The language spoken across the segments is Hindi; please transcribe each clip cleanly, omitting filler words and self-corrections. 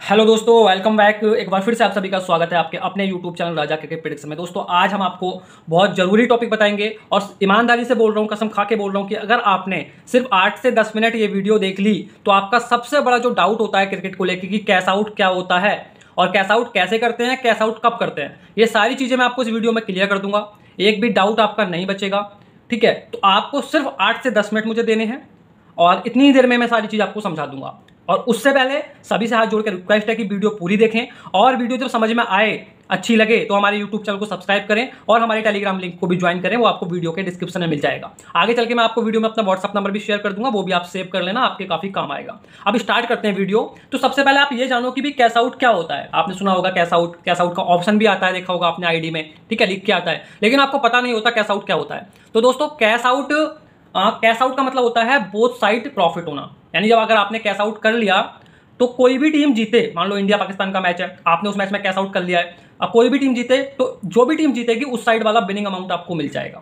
हेलो दोस्तों, वेलकम बैक। एक बार फिर से आप सभी का स्वागत है आपके अपने यूट्यूब चैनल राजा क्रिकेट प्रेडिक्शन में। दोस्तों आज हम आपको बहुत जरूरी टॉपिक बताएंगे और ईमानदारी से बोल रहा हूँ, कसम खा के बोल रहा हूँ कि अगर आपने सिर्फ 8 से 10 मिनट ये वीडियो देख ली तो आपका सबसे बड़ा जो डाउट होता है क्रिकेट को लेकर कि कैश आउट क्या होता है और कैश आउट कैसे करते हैं, कैश आउट कब करते हैं, ये सारी चीज़ें मैं आपको इस वीडियो में क्लियर कर दूंगा। एक भी डाउट आपका नहीं बचेगा, ठीक है। तो आपको सिर्फ 8 से 10 मिनट मुझे देने हैं और इतनी ही देर में मैं सारी चीज़ आपको समझा दूंगा। और उससे पहले सभी से हाथ जोड़ के रिक्वेस्ट है कि वीडियो पूरी देखें और वीडियो जब समझ में आए, अच्छी लगे तो हमारे यूट्यूब चैनल को सब्सक्राइब करें और हमारे टेलीग्राम लिंक को भी ज्वाइन करें, वो आपको वीडियो के डिस्क्रिप्शन में मिल जाएगा। आगे चल के मैं आपको वीडियो में अपना व्हाट्सअप नंबर भी शेयर कर दूंगा, वो भी आप सेव कर लेना, आपके काफी काम आएगा। अब स्टार्ट करते हैं वीडियो। तो सबसे पहले आप ये जानो कि भी कैश आउट क्या होता है। आपने सुना होगा कैश आउट का ऑप्शन भी आता है, देखा होगा आपने आईडी में, ठीक है, लिख के आता है, लेकिन आपको पता नहीं होता कैश आउट क्या होता है। तो दोस्तों कैश आउट का मतलब होता है बोथ साइड प्रॉफिट होना। यानी जब अगर आपने कैश आउट कर लिया तो कोई भी टीम जीते, मान लो इंडिया पाकिस्तान का मैच है, आपने उस मैच में कैश आउट कर लिया है, अब कोई भी टीम जीते तो जो भी टीम जीतेगी उस साइड वाला विनिंग अमाउंट आपको मिल जाएगा,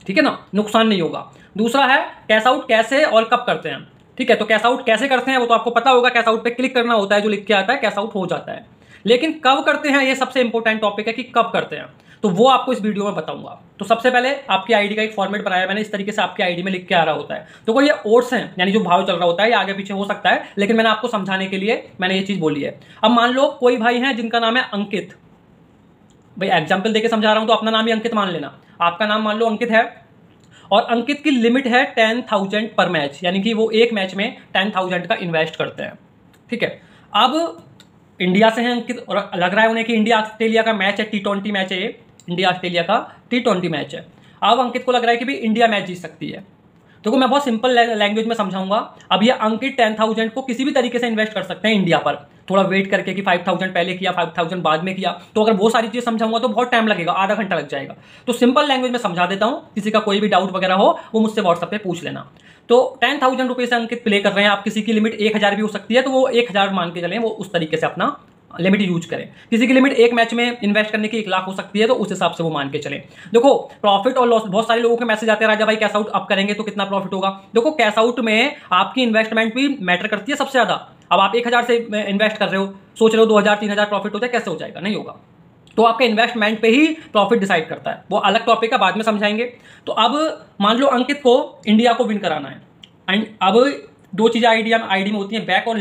ठीक है ना, नुकसान नहीं होगा। दूसरा है कैश आउट कैसे और कब करते हैं, ठीक है। तो कैश आउट कैसे करते हैं वो तो आपको पता होगा, कैश आउट पे क्लिक करना होता है, जो लिख के आता है कैश आउट हो जाता है। लेकिन कब करते हैं ये सबसे इंपॉर्टेंट टॉपिक है कि कब करते हैं, तो वो आपको इस वीडियो में बताऊंगा। तो सबसे पहले आपकी आईडी का एक फॉर्मेट बनाया मैंने, इस तरीके से आपकी आईडी में लिख के आ रहा होता है। तो कोई ये ओट्स हैं, यानी जो भाव चल रहा होता है, ये आगे पीछे हो सकता है, लेकिन मैंने आपको समझाने के लिए मैंने ये चीज बोली है। अब मान लो कोई भाई है जिनका नाम है अंकित, भाई एग्जाम्पल देके समझा रहा हूं तो अपना नाम ही अंकित मान लेना। आपका नाम मान लो अंकित है और अंकित की लिमिट है 10,000 पर मैच, यानी कि वो एक मैच में 10,000 का इन्वेस्ट करते हैं, ठीक है। अब इंडिया से हैं अंकित और लग रहा है उन्हें कि इंडिया ऑस्ट्रेलिया का मैच है, T20 मैच है ये, इंडिया ऑस्ट्रेलिया का T20 मैच है। अब अंकित को लग रहा है कि भाई इंडिया मैच जीत सकती है। तो मैं बहुत सिंपल लैंग्वेज में समझाऊंगा। अब ये अंकित 10,000 को किसी भी तरीके से इन्वेस्ट कर सकते हैं इंडिया पर, थोड़ा वेट करके कि 5,000 पहले किया, 5,000 बाद में किया। तो अगर वो सारी चीजें समझाऊंगा तो बहुत टाइम लगेगा, आधा घंटा लग जाएगा। तो सिंपल लैंग्वेज में समझा देता हूं, किसी का कोई भी डाउट वगैरह हो वो मुझसे व्हाट्सएप पे पूछ लेना। तो 10,000 रुपये से अंकित प्ले कर रहे हैं, आप किसी की लिमिट 1,000 भी हो सकती है, तो वो 1,000 मान के चलें, वो उस तरीके से अपना लिमिट यूज करें। किसी की लिमिट एक मैच में इन्वेस्ट करने की 1 लाख हो सकती है, तो उस हिसाब से वो मान के चलें। देखो प्रॉफिट और लॉस, बहुत सारे लोगों के मैसेज आते हैं, राजा भाई कैश आउट अब करेंगे तो कितना प्रॉफिट होगा। देखो कैश आउट में आपकी इन्वेस्टमेंट भी मैटर करती है सबसे ज्यादा। अब आप 1,000 से इन्वेस्ट कर रहे हो, सोच रहे हो 2,000 3,000 प्रॉफिट हो जाए, कैसे हो जाएगा, नहीं होगा। तो आपके इन्वेस्टमेंट पे ही प्रॉफिट डिसाइड करता है, वो अलग टॉपिक है, बाद में समझाएंगे। तो अब मान लो अंकित को इंडिया को विन कराना है, एंड अब दो चीजें आईडी में होती हैं, बैक और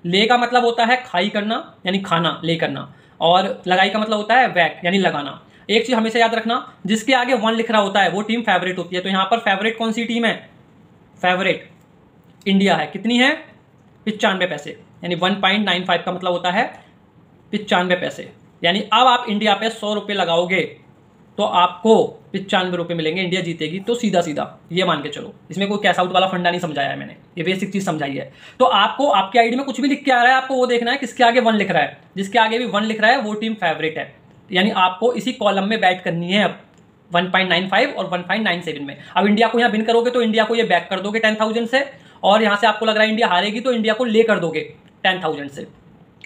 ले का मतलब होता है खाई करना यानी खाना, ले करना, और लगाई का मतलब होता है बैक यानी लगाना। एक चीज हमेशा याद रखना, जिसके आगे 1 लिख रहा होता है वो टीम फेवरेट होती है। तो यहां पर फेवरेट कौन सी टीम है, फेवरेट इंडिया है। कितनी है, 95 पैसे, यानी 1.95 का मतलब होता है 95 पैसे। यानी अब आप इंडिया पे 100 रुपये लगाओगे तो आपको 95 रुपये मिलेंगे, इंडिया जीतेगी। तो सीधा सीधा ये मान के चलो, इसमें कोई कैश आउट वाला फंडा नहीं समझाया है मैंने, ये बेसिक चीज समझाई है। तो आपको आपकी आईडी में कुछ भी लिख के आ रहा है, आपको वो देखना है किसके आगे 1 लिख रहा है। जिसके आगे भी 1 लिख रहा है वो टीम फेवरेट है, यानी आपको इसी कॉलम में बैट करनी है। अब 1.95 और 1.97 में अब इंडिया को यहाँ विन करोगे तो इंडिया को ये बैक कर दोगे 10,000 से, और यहाँ से आपको लग रहा है इंडिया हारेगी तो इंडिया को ले कर दोगे 10,000 से,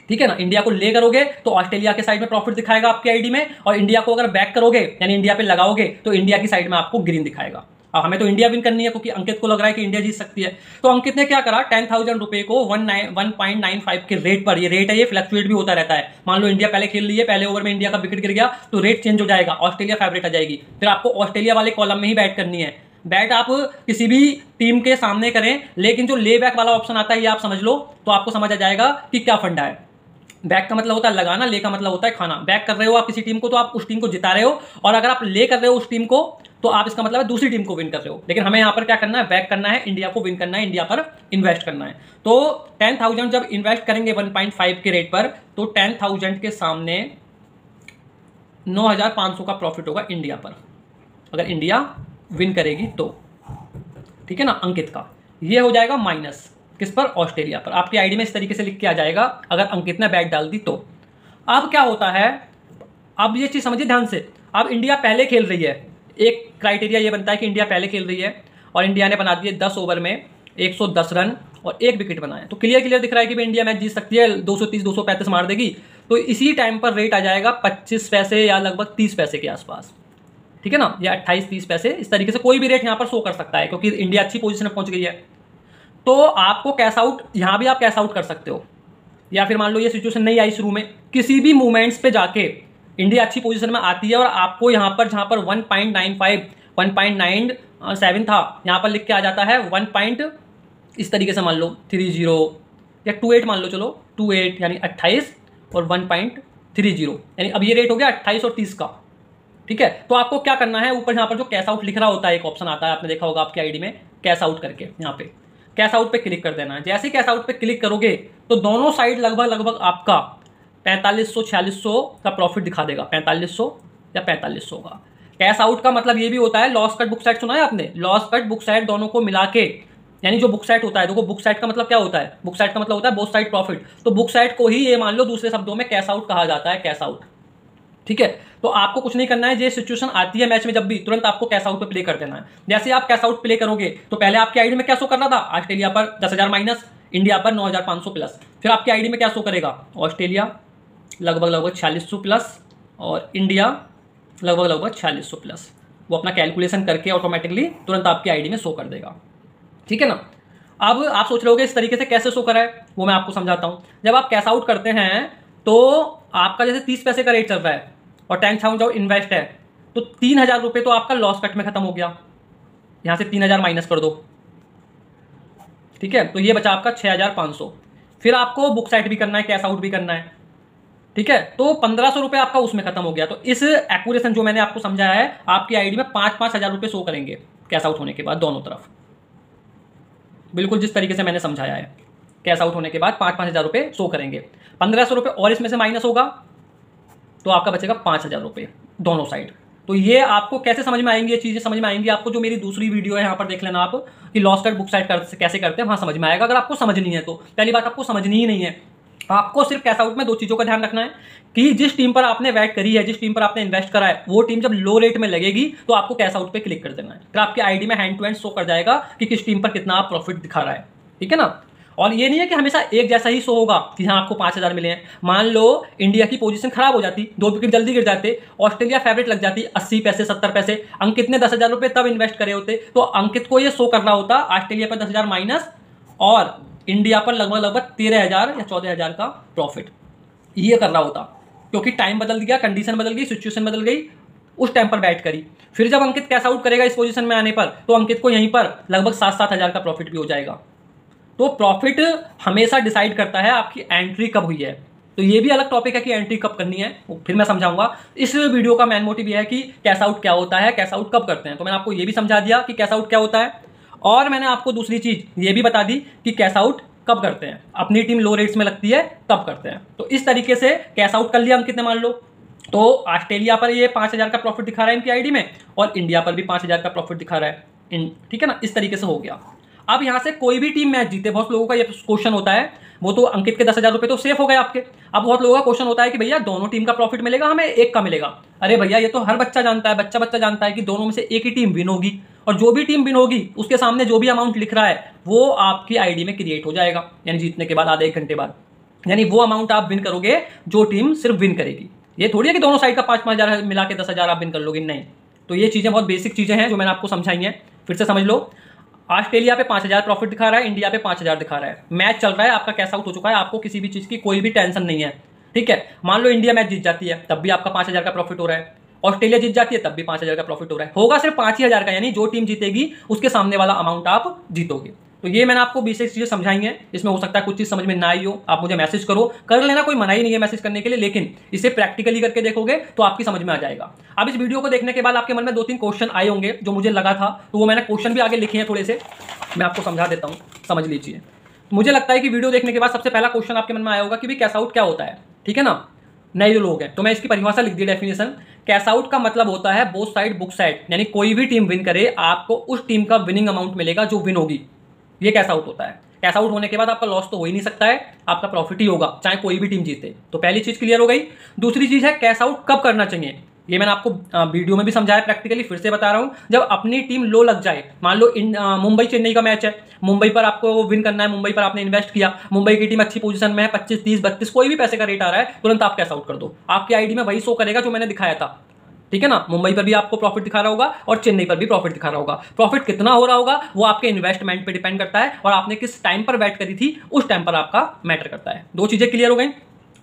ठीक है ना। इंडिया को ले करोगे तो ऑस्ट्रेलिया के साइड में प्रॉफिट दिखाएगा आपकी आईडी में, और इंडिया को अगर बैक करोगे यानी इंडिया पे लगाओगे तो इंडिया की साइड में आपको ग्रीन दिखाएगा। अब हमें तो इंडिया विन करनी है क्योंकि अंकित को लग रहा है कि इंडिया जीत सकती है। तो अंकित ने क्या करा, 10,000 रुपए को 1.95 के रेट पर, ये रेट है, ये फ्लक्चुएट भी होता रहता है। मान लो इंडिया पहले खेल रही है, पहले ओवर में इंडिया का विकेट गिर गया तो रेट चेंज हो जाएगा, ऑस्ट्रेलिया फेवरेट आ जाएगी। फिर आपको ऑस्ट्रेलिया वाले कॉलम में ही बैट करनी है। बैट आप किसी भी टीम के सामने करें, लेकिन जो ले बैक वाला ऑप्शन आता है ये आप समझ लो तो आपको समझ आ जाएगा कि क्या फंडा है। बैक का मतलब होता है लगाना, ले का मतलब होता है खाना। बैक कर रहे हो आप किसी टीम को तो आप उस टीम को जिता रहे हो, और अगर आप ले कर रहे हो उस टीम को तो आप इसका मतलब है दूसरी टीम को विन कर रहे हो। लेकिन हमें यहां पर क्या करना है, बैक करना है, इंडिया को विन करना है, इंडिया पर इन्वेस्ट करना है। तो 10,000 जब इन्वेस्ट करेंगे 1.5 के रेट पर, तो 10,000 के सामने 9,500 का प्रॉफिट होगा इंडिया पर, अगर इंडिया विन करेगी तो, ठीक है ना। अंकित का ये हो जाएगा माइनस किस पर, ऑस्ट्रेलिया पर। आपकी आईडी में इस तरीके से लिख के आ जाएगा अगर अंकित ने बैट डाल दी तो। अब क्या होता है, अब ये चीज समझिए ध्यान से। अब इंडिया पहले खेल रही है, एक क्राइटेरिया ये बनता है कि इंडिया पहले खेल रही है और इंडिया ने बना दिए 10 ओवर में 110 रन और 1 विकेट बनाया। तो क्लियर दिख रहा है कि इंडिया मैच जीत सकती है, 230 235 मार देगी। तो इसी टाइम पर रेट आ जाएगा 25 पैसे या लगभग 30 पैसे के आसपास, ठीक है ना, या 28-30 पैसे, इस तरीके से कोई भी रेट यहां पर शो कर सकता है क्योंकि इंडिया अच्छी पोजीशन में पहुंच गई है। तो आपको कैश आउट, यहां भी आप कैश आउट कर सकते हो, या फिर मान लो ये सिचुएशन नहीं आई शुरू में, किसी भी मूवमेंट्स पे जाके इंडिया अच्छी पोजीशन में आती है और आपको यहाँ पर जहाँ पर 1.95 1.97 था, यहाँ पर लिख के आ जाता है 1 पॉइंट इस तरीके से मान लो 30 या 28 मान लो, चलो 28 यानी 28 और 1.30 यानी अब ये रेट हो गया 28 और 30 का। ठीक है, तो आपको क्या करना है, ऊपर यहाँ पर जो कैश आउट लिख रहा होता है एक ऑप्शन आता है, आपने देखा होगा आपकी आईडी में कैश आउट करके, यहाँ पे कैश आउट पे क्लिक कर देना है। जैसे ही कैश आउट पे क्लिक करोगे तो दोनों साइड लगभग आपका 4500-4600 का प्रॉफिट दिखा देगा, 4500 या 4500 का। कैश आउट का मतलब ये भी होता है लॉस कट बुक साइड, सुना है आपने, लॉस कट बुक साइड दोनों को मिला के, यानी जो बुक साइड होता है, देखो बुक साइड का मतलब क्या होता है, बुक साइड का मतलब होता है बोथ साइड प्रॉफिट, तो बुक साइड को ही ये मान लो दूसरे शब्दों में कैश आउट कहा जाता है, कैश आउट। ठीक है, तो आपको कुछ नहीं करना है, ये सिचुएशन आती है मैच में जब भी, तुरंत आपको कैश आउट पे प्ले कर देना है। जैसे आप कैश आउट प्ले करोगे तो पहले आपकी आईडी में क्या शो कर रहा था, ऑस्ट्रेलिया पर 10,000 माइनस, इंडिया पर 9,500 प्लस। फिर आपकी आईडी में क्या शो करेगा, ऑस्ट्रेलिया लगभग 4600 प्लस और इंडिया लगभग 4600 प्लस। वो अपना कैलकुलेशन करके ऑटोमेटिकली तुरंत आपकी आईडी में शो कर देगा। ठीक है ना। अब आप सोच रहे होगे इस तरीके से कैसे शो करा है, वो मैं आपको समझाता हूँ। जब आप कैश आउट करते हैं तो आपका जैसे 30 पैसे का रेट चल रहा है और 10,000 इन्वेस्ट है, तो 3,000 रुपये तो आपका लॉस कट में खत्म हो गया, यहाँ से 3,000 माइनस कर दो। ठीक है, तो ये बचा आपका 6,500। फिर आपको बुक साइड भी करना है, कैश आउट भी करना है। ठीक है, तो 1,500 रुपये आपका उसमें खत्म हो गया। तो इस एक्यूरेशन जो मैंने आपको समझाया है, आपकी आईडी में 5-5 हज़ार रुपये शो करेंगे कैश आउट होने के बाद दोनों तरफ, बिल्कुल जिस तरीके से मैंने समझाया है। कैश आउट होने के बाद 5-5 हज़ार रुपये शो करेंगे, 1,500 रुपये और इसमें से माइनस होगा तो आपका बचेगा 5,000 रुपये दोनों साइड। तो ये आपको कैसे समझ में आएंगी, ये चीज़ें समझ में आएंगी आपको, जो मेरी दूसरी वीडियो है यहाँ पर देख लेना आप कि लॉस कट बुक साइड कैसे करते हैं, वहाँ समझ में आएगा। अगर आपको समझनी है तो पहली बात आपको समझनी ही नहीं है, आपको सिर्फ कैश आउट में 2 चीज़ों का ध्यान रखना है कि जिस टीम पर आपने वेट करी है, जिस टीम पर आपने इन्वेस्ट करा है, वो टीम जब लो रेट में लगेगी तो आपको कैश आउट पे क्लिक कर देना है। फिर आपकी आईडी में हैंड टू हैंड शो कर जाएगा कि किस टीम पर कितना आप प्रॉफिट दिखा रहा है। ठीक है ना। और ये नहीं है कि हमेशा एक जैसा ही शो होगा कि हाँ आपको 5,000 मिले हैं। मान लो इंडिया की पोजीशन खराब हो जाती, 2 विकेट जल्दी गिर जाते, ऑस्ट्रेलिया फेवरेट लग जाती 80 पैसे 70 पैसे, अंकित ने 10,000 रुपये तब इन्वेस्ट करे होते, तो अंकित को ये शो करना होता ऑस्ट्रेलिया पर 10,000 माइनस और इंडिया पर लगभग 13,000 या 14,000 का प्रॉफिट, ये करना होता। क्योंकि टाइम बदल गया, कंडीशन बदल गई, सिचुएशन बदल गई, उस टाइम पर बैट करी। फिर जब अंकित कैश आउट करेगा इस पोजीशन में आने पर, तो अंकित को यहीं पर लगभग 7-7 हज़ार का प्रॉफिट भी हो जाएगा। तो प्रॉफिट हमेशा डिसाइड करता है आपकी एंट्री कब हुई है। तो ये भी अलग टॉपिक है कि एंट्री कब करनी है, फिर मैं समझाऊंगा। इस वीडियो का मेन मोटिव ये है कि कैश आउट क्या होता है, कैश आउट कब करते हैं। तो मैंने आपको ये भी समझा दिया कि कैश आउट क्या होता है, और मैंने आपको दूसरी चीज़ ये भी बता दी कि कैश आउट कब करते हैं, अपनी टीम लो रेट्स में लगती है तब करते हैं। तो इस तरीके से कैश आउट कर लिया अंकित ने मान लो, तो ऑस्ट्रेलिया पर ये 5,000 का प्रॉफिट दिखा रहा है इनकी आईडी में, और इंडिया पर भी 5,000 का प्रॉफिट दिखा रहा है। ठीक है ना, इस तरीके से हो गया। अब यहाँ से कोई भी टीम मैच जीते, बहुत लोगों का ये क्वेश्चन होता है, वो तो अंकित के 10,000 रुपये तो सेफ हो गए आपके। अब बहुत लोगों का क्वेश्चन होता है कि भैया दोनों टीम का प्रॉफिट मिलेगा, हमें एक का मिलेगा। अरे भैया ये तो हर बच्चा जानता है, बच्चा जानता है कि दोनों में से एक ही टीम विन होगी, और जो भी टीम विन होगी उसके सामने जो भी अमाउंट लिख रहा है वो आपकी आईडी में क्रिएट हो जाएगा, यानी जीतने के बाद आधे 1 घंटे बाद, यानी वो अमाउंट आप विन करोगे जो टीम सिर्फ विन करेगी। ये थोड़ी है कि दोनों साइड का 5-5 हज़ार मिला के 10,000 आप विन कर लोगे, नहीं। तो ये चीज़ें बहुत बेसिक चीज़ें हैं जो मैंने आपको समझाई हैं, फिर से समझ लो। ऑस्ट्रेलिया पे 5,000 प्रॉफिट दिखा रहा है, इंडिया पे 5,000 दिखा रहा है, मैच चल रहा है, आपका कैश आउट हो चुका है, आपको किसी भी चीज़ की कोई भी टेंशन नहीं है। ठीक है, मान लो इंडिया मैच जीत जाती है तब भी आपका 5,000 का प्रॉफिट हो रहा है, ऑस्ट्रेलिया जीत जाती है तब भी 5,000 का प्रॉफिट हो रहा है, होगा सिर्फ 5,000 का, यानी जो टीम जीतेगी उसके सामने वाला अमाउंट आप जीतोगे। तो ये मैंने आपको बेसिक चीज़ें समझाई हैं, इसमें हो सकता है कुछ चीज़ समझ में ना आई हो, आप मुझे मैसेज करो, कर लेना, कोई मनाही नहीं है मैसेज करने के लिए, लेकिन इसे प्रैक्टिकली करके देखोगे तो आपकी समझ में आ जाएगा। अब इस वीडियो को देखने के बाद आपके मन में 2-3 क्वेश्चन आए होंगे जो मुझे लगा था, तो वो मैंने क्वेश्चन भी आगे लिखे हैं, थोड़े से मैं आपको समझा देता हूँ, समझ लीजिए। मुझे लगता है कि वीडियो देखने के बाद सबसे पहला क्वेश्चन आपके मन में आया होगा कि भाई कैश आउट क्या होता है। ठीक है ना, नए जो लोग हैं तो मैं इसकी परिभाषा लिख दी, डेफिनेशन। कैश आउट का मतलब होता है बोथ साइड बुक साइड, यानी कोई भी टीम विन करे आपको उस टीम का विनिंग अमाउंट मिलेगा जो विन होगी, ये कैश आउट होता है। कैश आउट होने के बाद आपका लॉस तो हो ही नहीं सकता है, आपका प्रॉफिट ही होगा चाहे कोई भी टीम जीते। तो पहली चीज क्लियर हो गई। दूसरी चीज है कैश आउट कब करना चाहिए, ये मैंने आपको वीडियो में भी समझाया, प्रैक्टिकली फिर से बता रहा हूं। जब अपनी टीम लो लग जाए, मान लो मुंबई चेन्नई का मैच है, मुंबई पर आपको विन करना है, मुंबई पर आपने इन्वेस्ट किया, मुंबई की टीम अच्छी पोजीशन में है, 25, 30, 32 कोई भी पैसे का रेट आ रहा है, तुरंत आप कैश आउट कर दो, आपकी आईडी में वही शो करेगा जो मैंने दिखाया था। ठीक है ना। मुंबई पर भी आपको प्रॉफिट दिखा रहा होगा और चेन्नई पर भी प्रॉफिट दिखा रहा होगा। प्रॉफिट कितना हो रहा होगा वो आपके इन्वेस्टमेंट पे डिपेंड करता है और आपने किस टाइम पर बैट करी थी उस टाइम पर आपका मैटर करता है। दो चीजें क्लियर हो गई।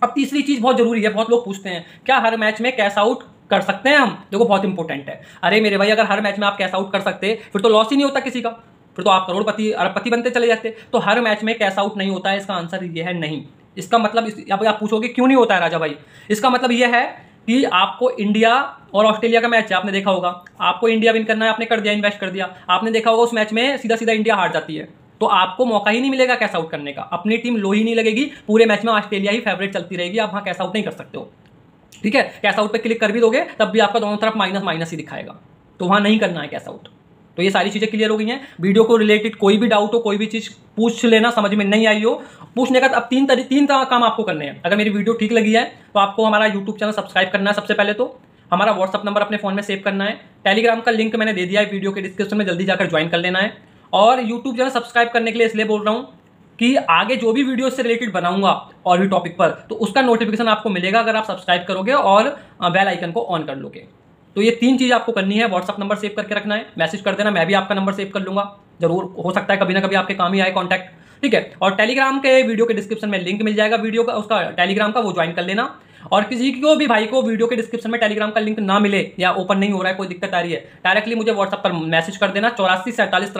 अब तीसरी चीज बहुत जरूरी है, बहुत लोग पूछते हैं क्या हर मैच में कैश आउट कर सकते हैं हम। देखो बहुत इंपॉर्टेंट है। अरे मेरे भाई अगर हर मैच में आप कैश आउट कर सकते फिर तो लॉस ही नहीं होता किसी का, फिर तो आप करोड़पति अरबपति बनते चले जाते। तो हर मैच में कैश आउट नहीं होता है, इसका आंसर ये है नहीं। इसका मतलब आप पूछोगे क्यों नहीं होता है राजा भाई, इसका मतलब यह है कि आपको इंडिया और ऑस्ट्रेलिया का मैच है, आपने देखा होगा, आपको इंडिया विन करना है, आपने कर दिया, इन्वेस्ट कर दिया, आपने देखा होगा उस मैच में सीधा सीधा इंडिया हार जाती है, तो आपको मौका ही नहीं मिलेगा कैश आउट करने का, अपनी टीम लो ही नहीं लगेगी, पूरे मैच में ऑस्ट्रेलिया ही फेवरेट चलती रहेगी, आप वहां कैश आउट नहीं कर सकते हो। ठीक है, कैश आउट पे क्लिक कर भी दोगे तब भी आपका दोनों तरफ माइनस माइनस ही दिखाएगा, तो वहां नहीं करना है कैश आउट। तो ये सारी चीजें क्लियर हो गई हैं। वीडियो को रिलेटेड कोई भी डाउट हो, कोई भी चीज पूछ लेना, समझ में नहीं आई हो, पूछने का अब तीन काम आपको करने हैं। अगर मेरी वीडियो ठीक लगी है तो आपको हमारा यूट्यूब चैनल सब्सक्राइब करना है सबसे पहले, तो हमारा व्हाट्सअप नंबर अपने फोन में सेव करना है, टेलीग्राम का लिंक मैंने दे दिया है वीडियो के डिस्क्रिप्शन में, जल्दी जाकर ज्वाइन कर लेना है। और यूट्यूब चैनल सब्सक्राइब करने के लिए इसलिए बोल रहा हूँ कि आगे जो भी वीडियो से रिलेटेड बनाऊंगा और भी टॉपिक पर, तो उसका नोटिफिकेशन आपको मिलेगा अगर आप सब्सक्राइब करोगे और बेल आइकन को ऑन कर लोगे। तो ये तीन चीज आपको करनी है। व्हाट्सअप नंबर सेव करके रखना है, मैसेज कर देना, मैं भी आपका नंबर सेव कर लूंगा, जरूर हो सकता है कभी ना कभी आपके काम ही आए कॉन्टैक्ट। ठीक है, और टेलीग्राम के वीडियो के डिस्क्रिप्शन में लिंक मिल जाएगा वीडियो का, उसका टेलीग्राम का, वो ज्वाइन कर लेना। और किसी को भी भाई को वीडियो के डिस्क्रिप्शन में टेलीग्राम का लिंक ना मिले या ओपन नहीं हो रहा है, कोई दिक्कत आ रही है, डायरेक्टली मुझे व्हाट्सएप पर मैसेज कर देना 84 47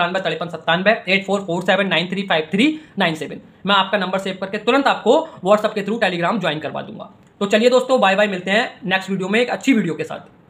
93 53 97 8447935397। मैं आपका नंबर सेव करके तुरंत आपको व्हाट्सएप के थ्रू टेलीग्राम ज्वाइन करवा दूंगा। तो चलिए दोस्तों, बाय बाय, मिलते हैं नेक्स्ट वीडियो में एक अच्छी वीडियो के साथ।